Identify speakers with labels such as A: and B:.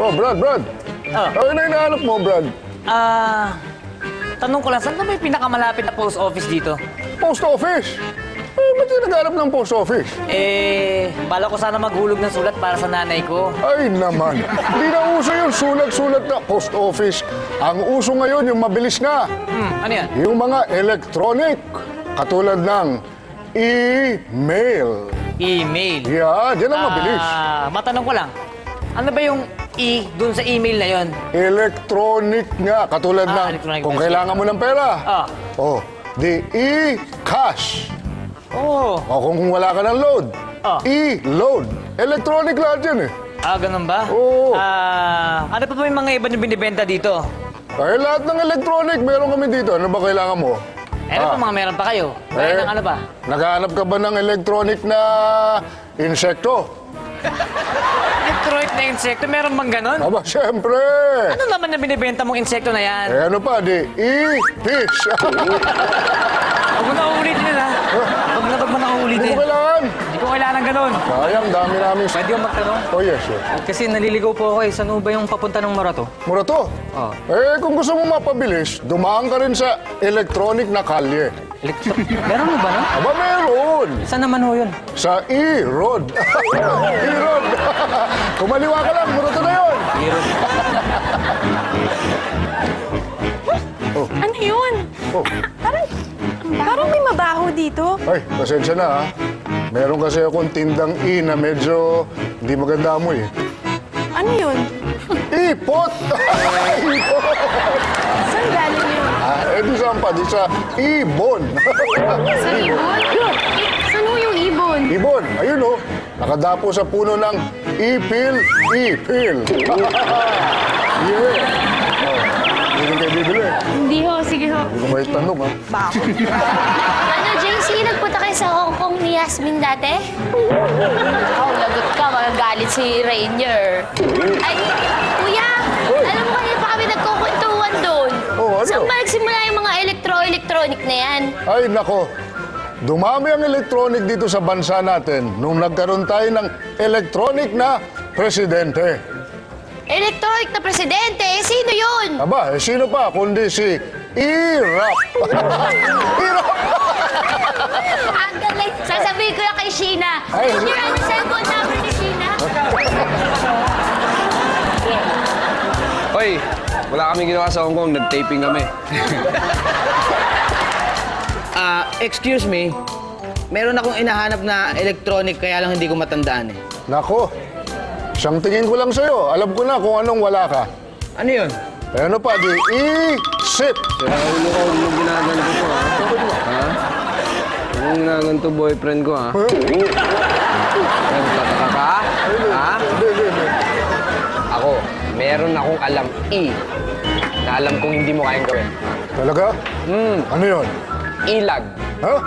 A: Oh, Brad.
B: Oh.
A: Ano na hinahanap mo, Brad?
B: Tanong ko lang, saan na ba yung pinakamalapit na post office dito?
A: Post office. Ba't yung naghanap ng post office?
B: Bala ko sana maghulog ng sulat para sa nanay ko.
A: Ay naman, hindi na uso yung sulat-sulat na post office. Ang uso ngayon yung mabilis na.
B: Ano yan?
A: Yung mga electronic, katulad ng email.
B: Email.
A: Yeah, yan ang mabilis.
B: Matanong ko lang, ano ba yung dun sa email na yon?
A: Electronic nga, katulad ng
B: electronic
A: kung
B: ba?
A: kailangan mo ng pera.
B: Oh.
A: The e-cash.
B: Oh.
A: O kung wala ka ng load, e-load. Electronic lahat yan eh.
B: Ganun ba?
A: Oo.
B: Ano pa ba yung mga iba nyo binibenta dito?
A: Ay, lahat ng electronic meron kami dito. Ano ba kailangan mo?
B: Ano pa mga meron pa kayo? Gaya ng ano ba?
A: Naghahanap ka ba ng electronic na insekto?
B: Electronic na insekto, meron bang ganon?
A: Aba, siyempre.
B: Ano naman na binibenta mong insekto na yan?
A: Ano pa, di e-fish.
B: Huwag mo na uulitin yun, ha? Huwag mo na uulitin.
A: Hindi mo kailangan.
B: Hindi ko kailangan ng ganon.
A: Sayang, dami namin.
C: Pwede yung magtanong?
A: Oh, yes.
C: Kasi naliligaw po ako eh. Saan ba yung papunta ng Marato?
A: Murato.
C: Oo.
A: Kung gusto mo mapabilis, dumaan ka rin sa electronic na kalye.
C: Meron mo ba no?
A: Aba, meron.
C: Saan naman ho yun?
A: Sa e-road. E-road. Kumaliwa ka lang, Murato na yun.
D: Ano yun?
A: Oh.
D: Parang may mabaho dito.
A: Ay, pasensya na ha. Meron kasi akong tindang E na medyo hindi maganda amoy.
D: Ano yun?
A: Ipot! Ipot!
D: Saan galing yun?
A: Di saan pa? Di sa ibon.
D: Sa ibon? Saan ho yung ibon?
A: Ibon, ayun o. Nakadapo sa puno ng ipil. Yeah. Hindi rin kayo bibili.
D: Hindi ho, sige ho.
A: Hindi ko may tanong ha.
D: Baho.
E: Ano, JC, nagpunta kayo sa Hong Kong ni Yasmin dati? Lagot ka, magagalit si Rainier. Ay, kuya, alam mo kanina pa kami nagkukwentuhan doon.
A: Oh, ano?
E: Saan ba nagsimula yung mga electronic na yan?
A: Ay, nako. Dumami ang electronic dito sa bansa natin nung nagkaroon tayo ng electronic na presidente.
E: Electronic na presidente? Sino yun?
A: Aba, sino pa kundi si Irap. Irap!
E: Ang galing. Sasabihin ko lang kay Sheena.
A: Ay,
E: Rainier, ano cellphone number ni Sheena?
F: Hoy, wala kami ginawa sa Hong Kong. Nag-taping kami.
G: Excuse me, meron akong inahanap na electronic kaya lang hindi ko matandaan eh.
A: Nako, siyang tingin ko lang sa'yo. Alam ko na kung anong wala ka.
G: Ano yun?
A: Ano pa, di isip.
F: Sira ulo ko yung ginaganto ko, ha? Ha? Yung ginaganto boyfriend ko, ha? Nagtataka ka? Ha?
A: Hindi.
F: Ako, meron akong alam na alam kong hindi mo kayang gawin.
A: Talaga? Ano yun?
F: Ilag.
A: Ha?